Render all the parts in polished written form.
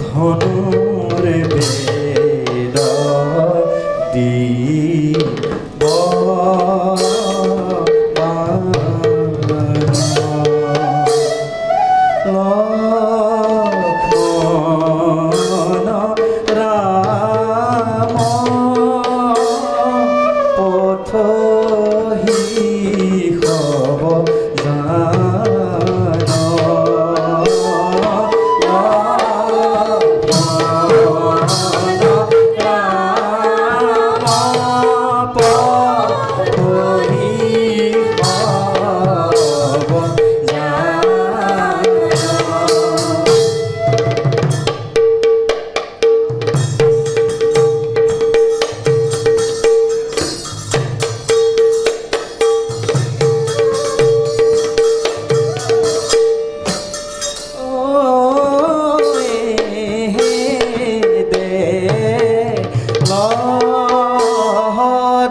ধনুর বেড়া দিব লক্ষ্মণ রাম পথহি হব জান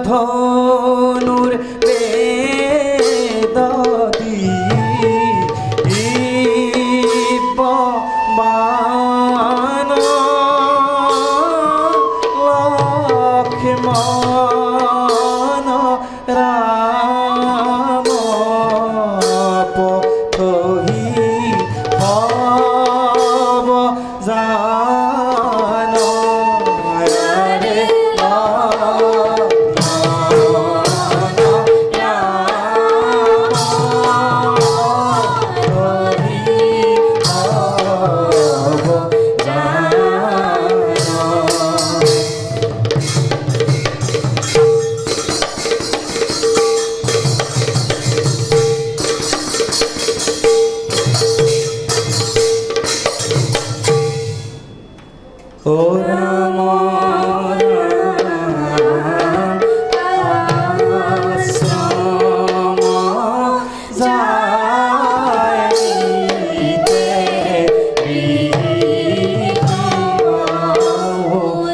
ধনুর বেদা দিব বান লক্ষ্মণ রাম পথহি হব জান ও রাম আশ্রম যাইতে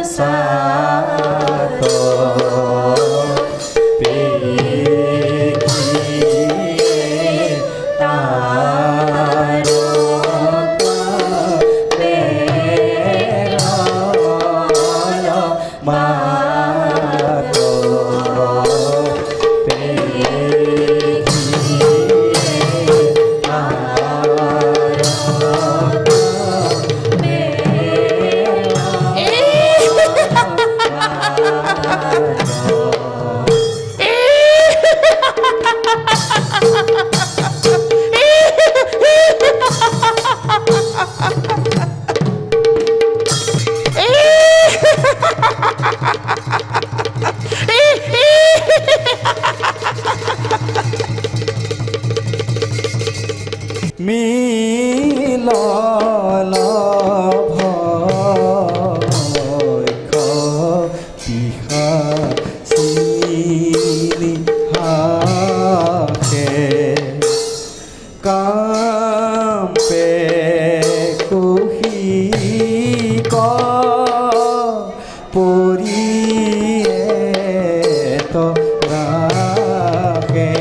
সাত মিলন পিহা সিলি হাকে কাম্পে কুহি ক পরিয়ে তো রাখে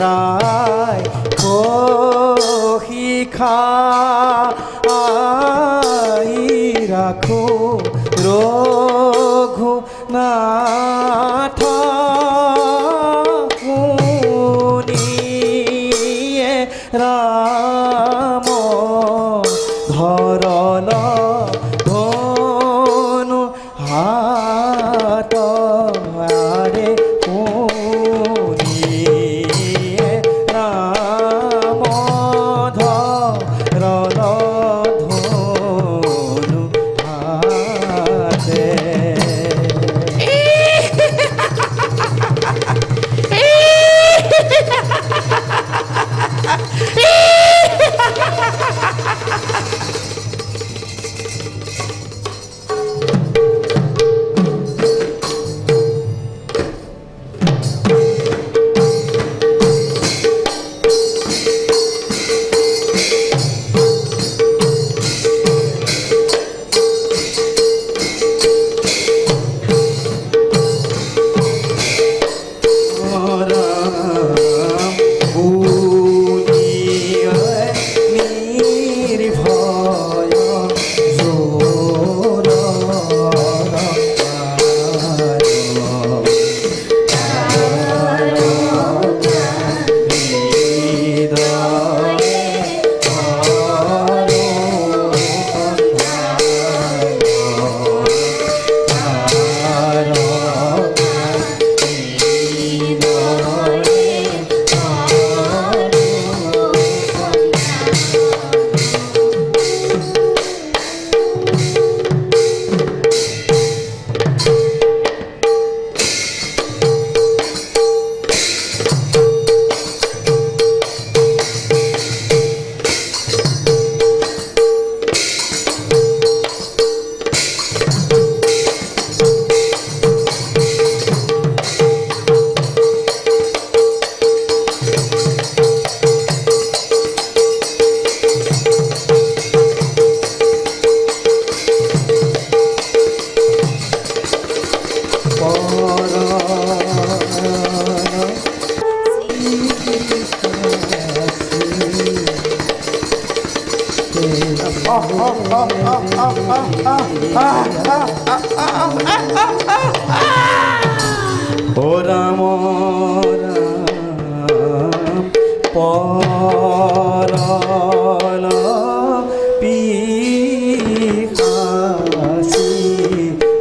রায় কহি খাই রাখো রঘুনাথ মুনিয়ে রাম ধরল ধনু হাত আরে ও রাম পরল পিহাসি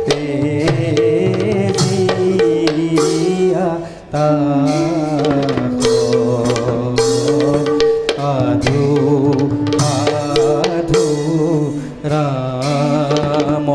তে জিয়া আধু আধু রাম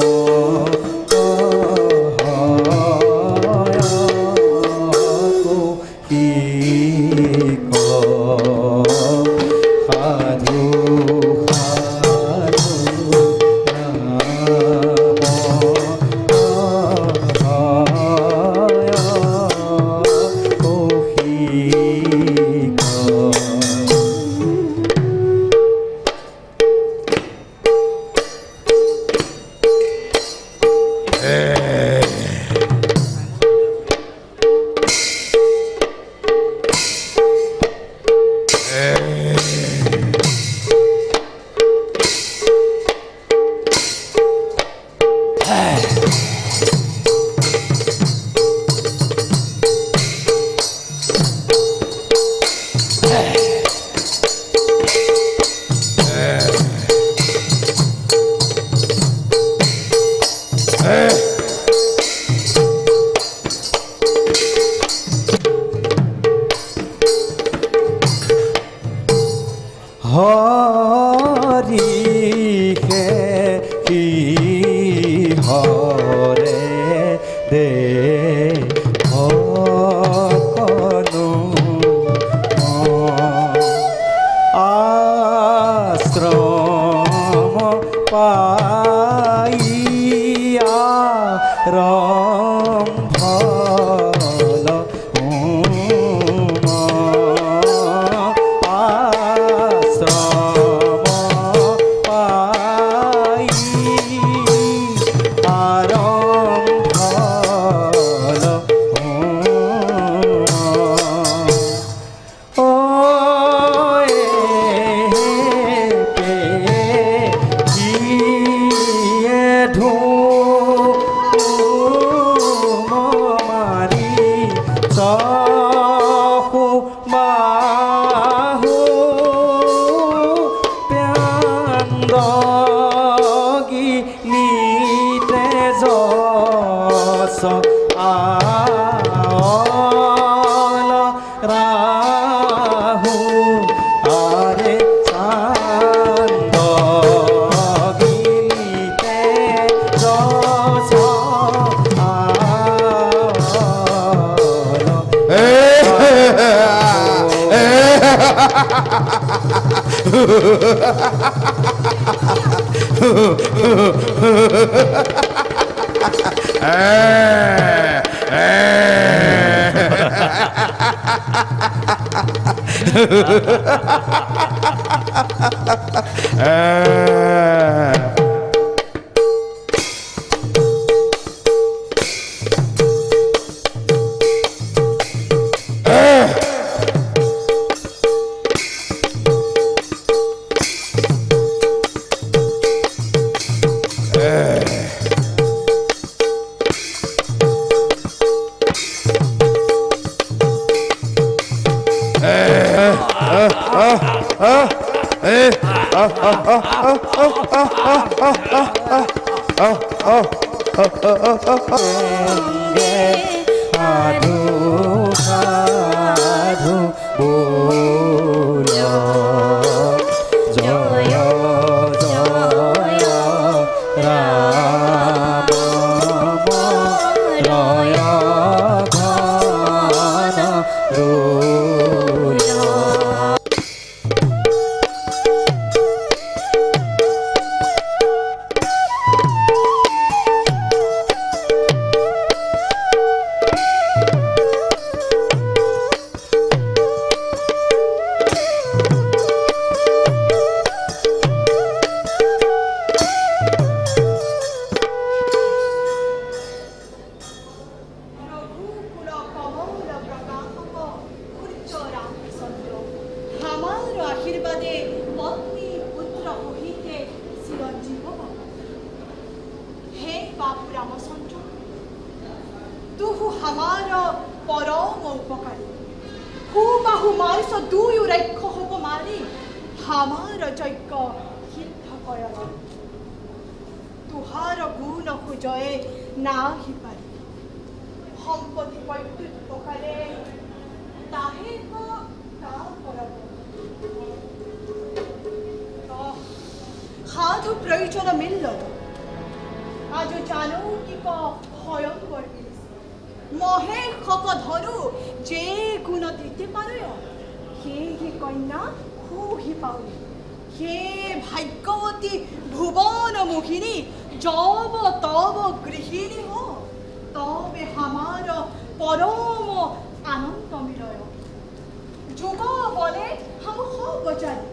হরিকে কি হরে দে কনু আশ্রম পাইয়া রম্ভল রাহু আরে চান্দ গিলিতে রস সাধু সাধু বল জয় জয় রাম রয় ঘন রূল বাহুমাৰিছ দুয়ো ৰাক্ষস মাৰি আমাৰ যজ্ঞ সিদ্ধ কৰাব। তোহাৰ গুণ সুজয়ে নাহি পাৰি সম্পত্তি প্ৰত্যুত প্ৰকাৰে তাহে তা কৰাব। সাধু প্ৰয়োজন মিলল আজ জানো কি ভয়ংকৰ মহেশক ধৰু যে গুণ দিতে পাৰ সেয়েহে কন্যা সুহি পাওঁ হে ভাগ্যৱতী ভুৱন মোহিনী যব তব গৃহিণী হ তবে হামার পরম আনন্দ মিলয় যুগ বলে हम सब জানি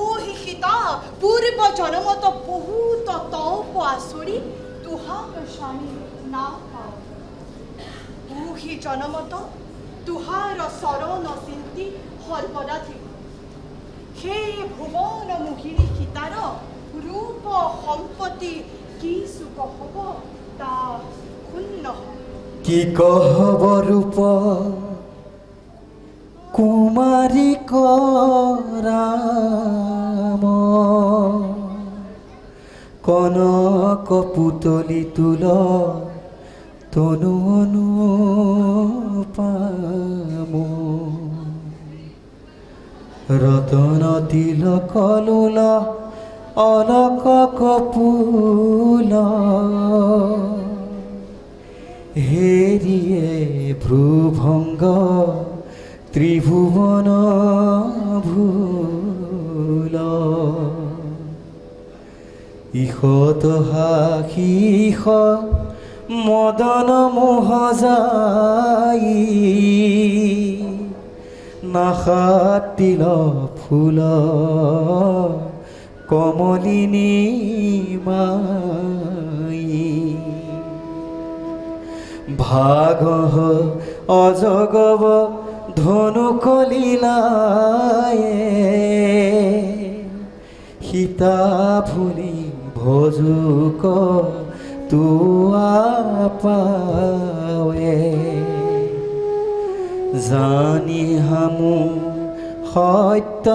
ওহি সীতা পূর্ব জন্মত বহুত তপ আসুরি তুহার স্বামী না পাও ওহি জন্মত তুহার শরণ চিন্তি সর্বদা থিব সেই ভুৱন মোহিনী সীতাৰ ৰূপ সম্পত্তি কি সুখ হব তা ক্ষুণ্ণ কি কহব রূপ কুমারী রাম কনক পুতলি তুল তনু অনুপাম রতন তিলক লুল অলক কপুল হেরিয়ে ভ্রুভঙ্গ ত্রিভুবন ভুল ইহত হাসিষ মদন মোহ যাই নাসাতিল ফুল কমলিনী মাই ভাগ অজগব ধনু কলিলায়ে সীতা ভুলি ভজুক তুয়া পাৱে জানি হামু সত্য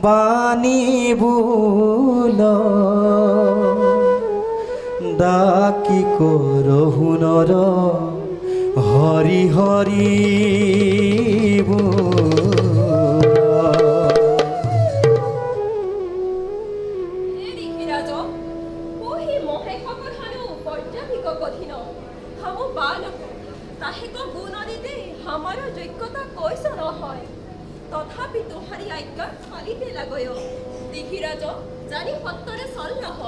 বাণী বোল ডাকি কৰহুনৰ হৰি হৰি তথাপি তোহারি আজ্ঞা ফালিতে লাগয় দিহিরাজ জানি সত্তরে চল নহ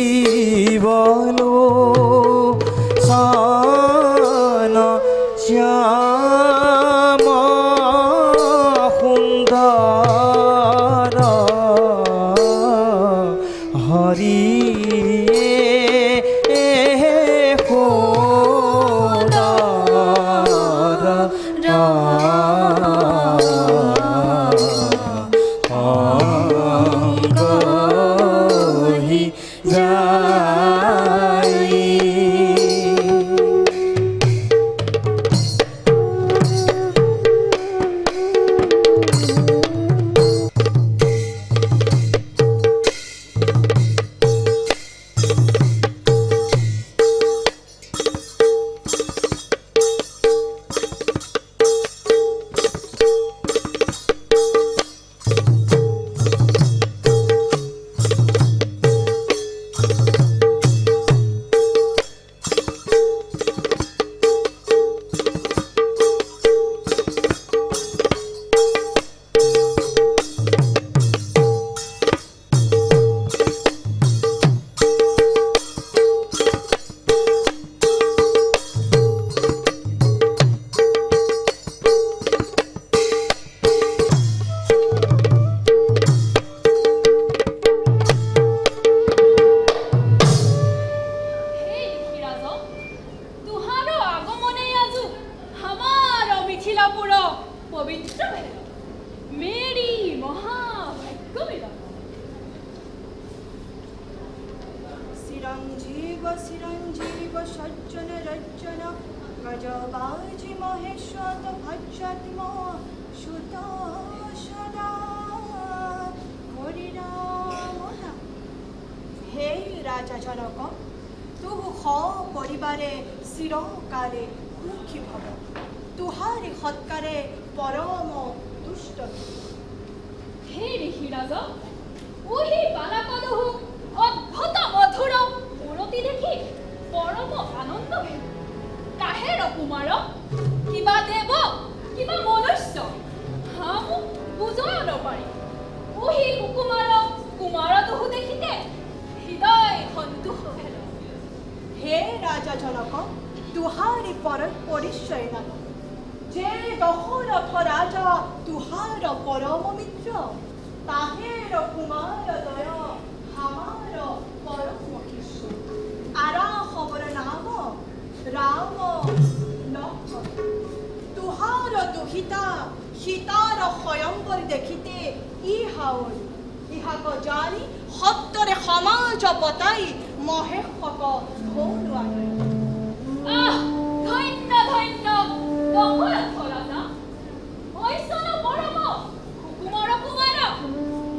রাজীবল সান শ্যাম সুন্দর হরি চিৰঞ্জীৱ সজ্জন ৰজ্জন গজবাজি মহেশ্বত ভজ্জত্ম সুত সদা হৰি ৰাম নাম। হে ৰাজা জনক, তুহ সপরিবারে চিরকালে সুখী ভব। তুহারি সৎকারে পরম তুষ্ট। হে ঋষিরাজ, ওহি বালাকদহু অদ্ভুত মধুর মূরতি দেখি পরম আনন্দ হেল। কাহের কুমার, কিবা দেব কিবা মনুষ্য, হাম বুঝয় নপারি। ওহি কুকুমার কুমার দহু দেখিতে হৃদয় সন্তোষ হেল। হে রাজা জনক, তুহারি পরিচয় নাম। যে দশরথ রাজা তুহার পরম মিত্র, তাহের কুমার দয় হামার পরম কিশোর। আরা খবর নাম রাম লক্ষ্মণ। তুহার দুহিতা সীতার স্বয়ংবর দেখিতে ইহাওল। ইহাক জানি সত্তরে সমাজ পতাই মহেশক ধন আনয়। আহ, ধন্য ধন্য দশরথ রাজা, ঐশ্বর পরম কুকুমার কুমার।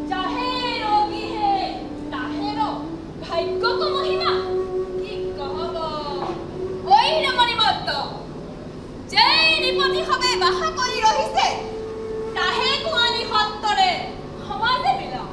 যাহের গৃহে তাহের ভাগ্যক মহিমা, কি কহব ওই রমণীমত্ত। যেই নিপতি হবে বাসা কৰি ৰহিছে, তাহে কোৱানি সত্তৰে সমাজে মিলা।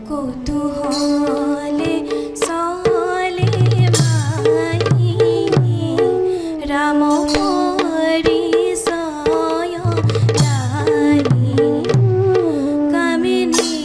কৌতূহলে চলে মাই রাম পৰিচয় লাই কামিনী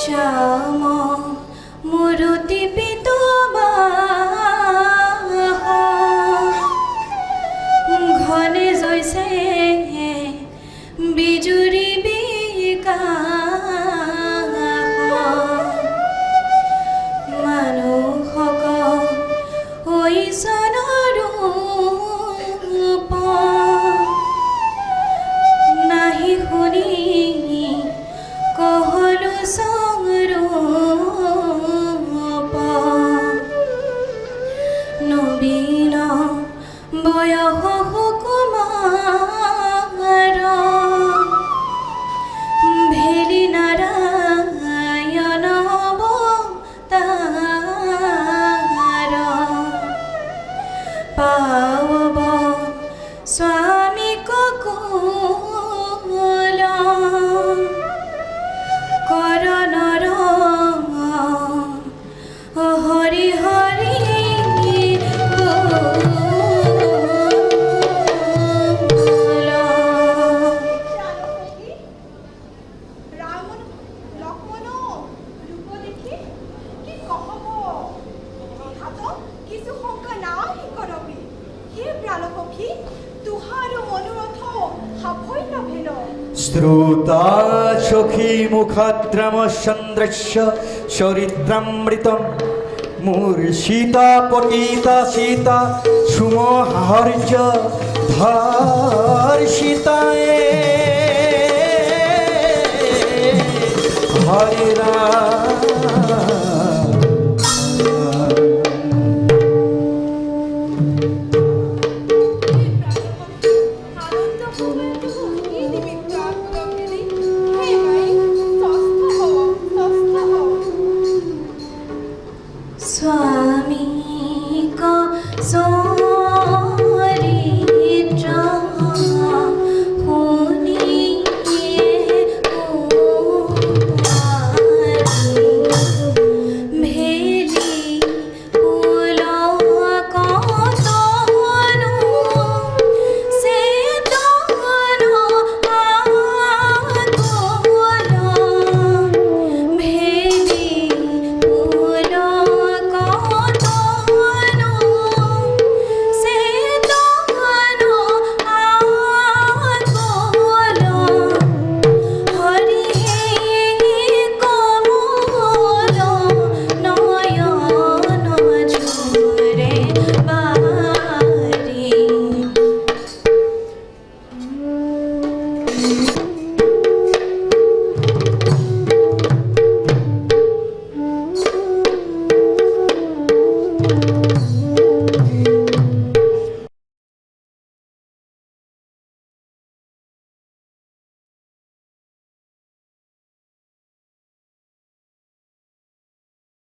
শ্যাম মূরতি পিতবা ঘনে জৈছে বিজুৰি বিকাশ মানুহক হৈছনৰূপ নাহি শুনি কহলো সংৰূপ নবীন বয়স সুকুমাৰ ভেলি নাৰায়ণ অৱতাৰ পাৱব স্বামী ককুল কৰণৰ হৰি হৰি প্রাণপতি রাম লক্ষ্মণ রূপ দেখি কি কহব হাত কিছু শঙ্কা নাই করবি হে প্রাণপক্ষী তুহার মনোরথ সাফল্য ভেল শ্রুতা সখী মুখাদ্রম চন্দ্রস্য চরিত্রামৃতম মূর্ষিতা পতিতা সীতা সুমহার্য ধর্ষিতায়ে হরে রাম আনন্দ ভূমিতে কি দিবি প্রাণ গেলি হে ভাই সুস্থ হও সুস্থ হও স্বামী চরিত্র শুনিয়ে ভেলি পুলকতনু চেতন আকুল ভেলি পুলকতনু চেতন আকুল হরি কমল নয়ন ঝরে বারি